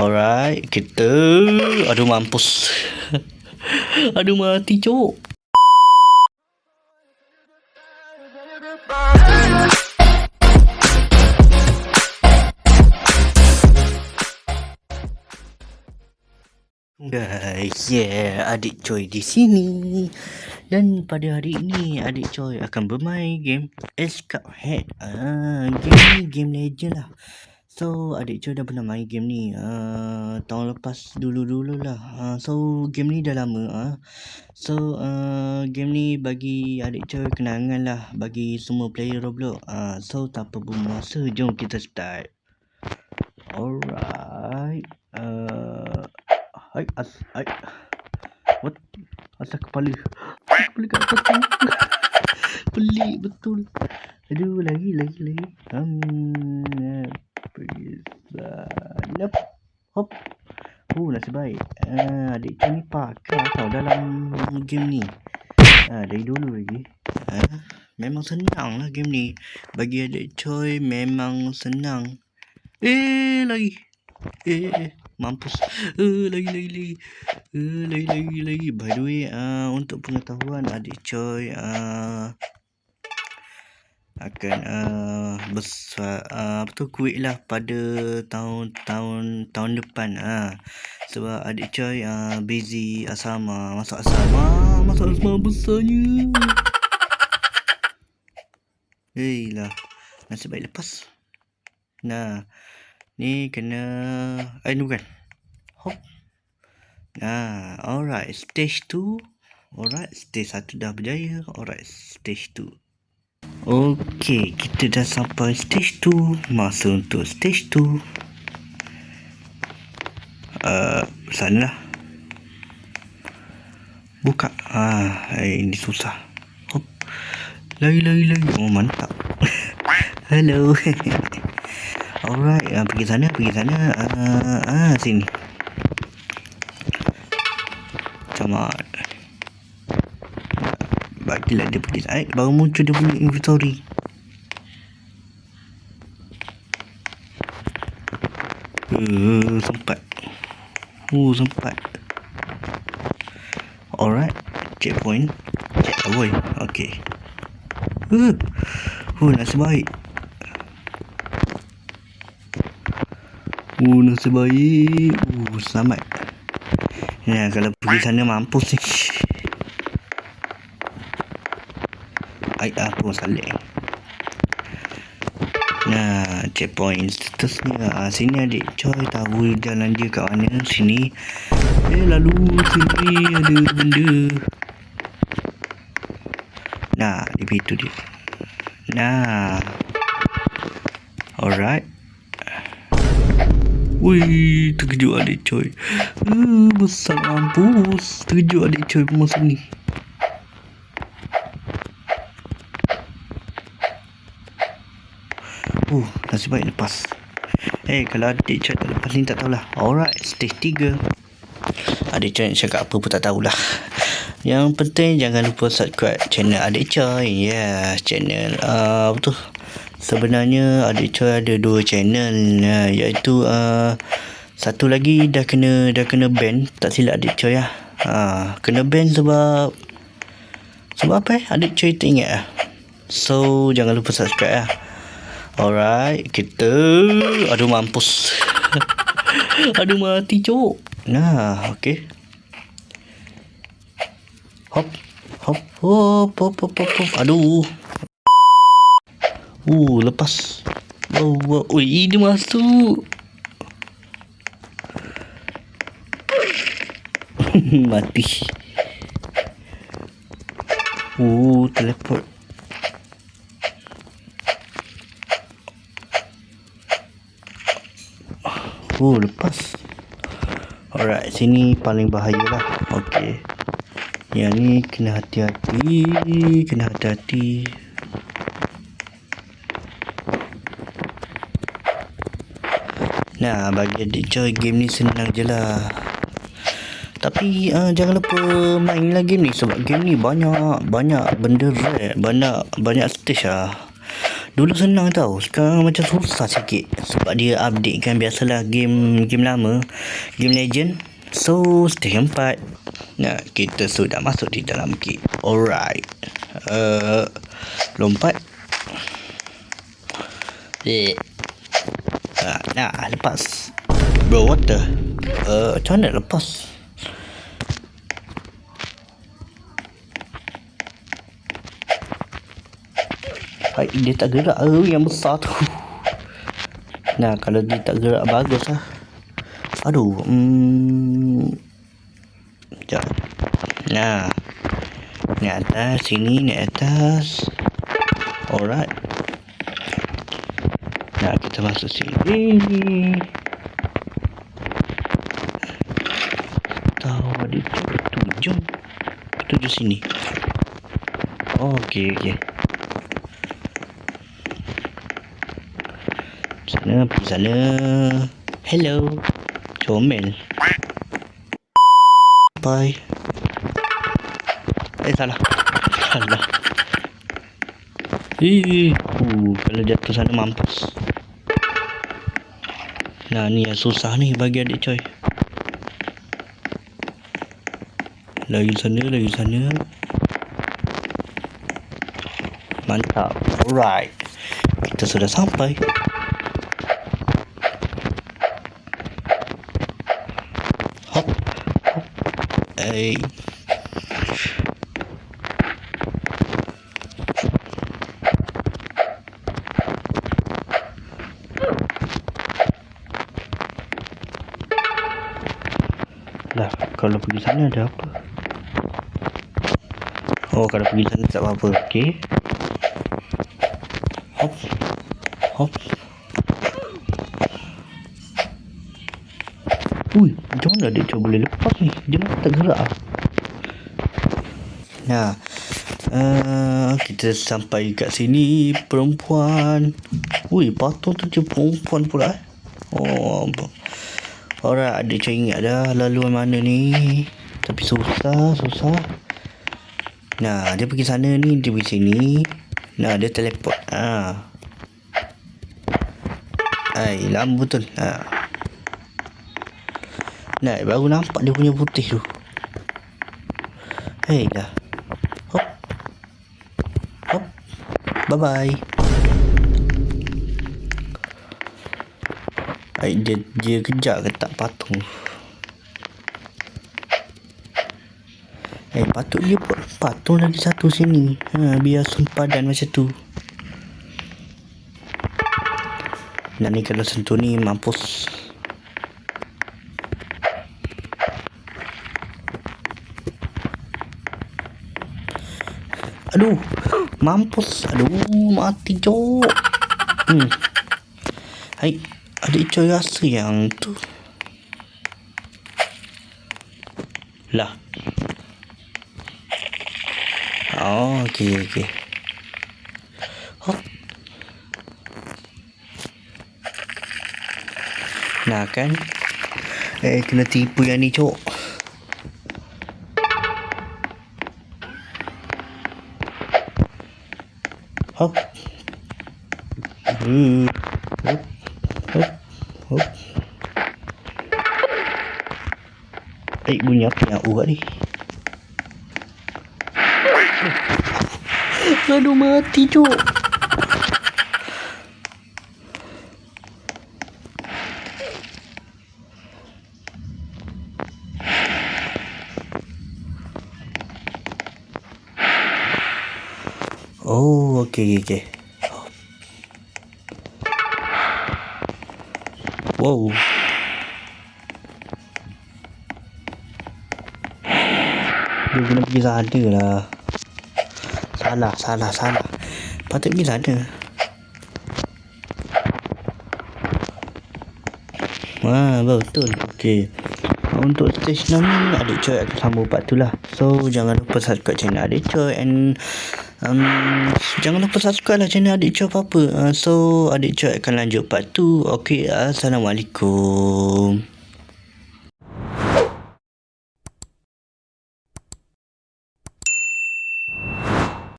Alright, kita aduh mampus. Aduh mati cok. Guys, adik Choi di sini. Dan pada hari ini adik Choi akan bermain game Cuphead. Game ni game legend lah. So adik Choi dah pernah main game ni tahun lepas dulu lah. So game ni dah lama. Game ni bagi adik Choi kenangan lah bagi semua player Roblox. So tanpa buang masa, jom kita start. Alright. What? Asal kepala kat atas tu. Pelik betul. Aduh, lagi. Nope. Hop. Nasib baik. Adik Choi ni pakar tau dalam game ni. Dari dulu lagi. Memang senang lah game ni. Bagi adik Choi memang senang. Lagi. Mampus. Lagi. By the way, untuk pengetahuan adik Choi akan besar kuit lah pada tahun depan. Sebab adik Choi busy asrama, masuk asrama besarnya. Lah, nasib baik lepas. Nah, ni kena ni bukan. Hop. Alright, stage 2. Alright, stage 1 dah berjaya. Alright, stage 2. Okey, kita dah sampai stage 2. Masa untuk stage 2. Sana lah. Buka. Ini susah. Hop. Lagi. Oh, mantap. Hello. Alright, pergi sana. Sini. Come on. Bagilah dia pergi. Baru muncul dia punya inventory. Sempat. Alright, checkpoint. Checkpoint. Okay. Nasib baik. Selamat. Kalau pergi sana mampus ni. Aku salah. Checkpoint seterusnya. Sini adik Choi tahu jalan dia kat mana. Sini. Lalu sini ada benda. Di pintu dia. Alright. Wih, terkejut adik Choi. Besar mampus. Terkejut adik Choi masa ni. Nasib baik lepas. Kalau adik Choi tak lepas ni tak tahulah. Alright, stage 3. Adik Choi nak cakap apa pun tak tahulah. Yang penting jangan lupa subscribe channel adik Choi. Channel betul. Sebenarnya adik Choi ada 2 channel, iaitu satu lagi dah kena ban, tak silap adik Choi lah. Kena ban sebab apa adik Choi tak ingat . So jangan lupa subscribe lah. Alright, kita aduh mampus. Aduh mati cok. Okay. Hop. Aduh. Lepas. Dia masuk. Mati. Teleport. Lepas. Alright, sini paling bahaya lah. Okay. Yang ni kena hati-hati. Bagi adik Choi game ni senang je lah. Tapi jangan lupa main lah game ni. Sebab game ni banyak benda rare. Banyak stage lah. Dulu senang tau, sekarang macam susah sikit. Sebab dia update kan, biasalah game lama, game legend. So stage 4. Nah, kita sudah masuk di dalam game. Alright. Lompat. Nah, lepas. Bro, what the? Macam mana lepas? Dia tak gerak yang besar tu. Nah, kalau dia tak gerak bagus lah. Aduh. Sekejap. Nah, ni atas, sini, ni atas. Alright. Nah, kita masuk sini. Tahu ada tujuh sini. Okey. Pergi sana. Hello. Comel. Bye. Salah. Kalau jatuh sana mampus. Nah, ni yang susah ni bagi adik coy. Lagi sana. Mantap. Alright. Kita sudah sampai. Hop. Lah, kalau pergi sana ada apa? Oh, kalau pergi sana tak apa-apa. Okey. Hop. Ui, macam mana adik cuba boleh lepas ni? Dia tak gerak. Nah, kita sampai kat sini. Perempuan. Ui, patung tu je perempuan pula. Oh, alright, adik cuba ingat dah laluan mana ni. Tapi susah. Nah, dia pergi sana ni, dia pergi sini. Nah, dia teleport. Lama betul. Nah, baru nampak dia punya putih tu. Dah. Hop. Bye-bye. Dia kejar ke tak patung? Patut dia buat patung lagi satu sini. Biar sempadan macam tu. Nah, ni kalau sentuh ni mampus. Aduh, mampus. Aduh, mati jok. Adik coy rasa yang tu. Lah. Oh, okey. Hop. Nah kan. Kena tipu yang ni cok. Hop. Hop. Bunyi apa yang urat ni? Aduh, mati cok. Oh, okey. Wow. Dia kena pergi sana lah. Salah. Patut pergi sana. Betul. Okey. Untuk stage 6 ni adik coy akan sambung part tu lah. So jangan lupa subscribe channel adik coy. And jangan lupa subscribe lah channel adik coy apa-apa. So adik coy akan lanjut part 2. Okey, assalamualaikum.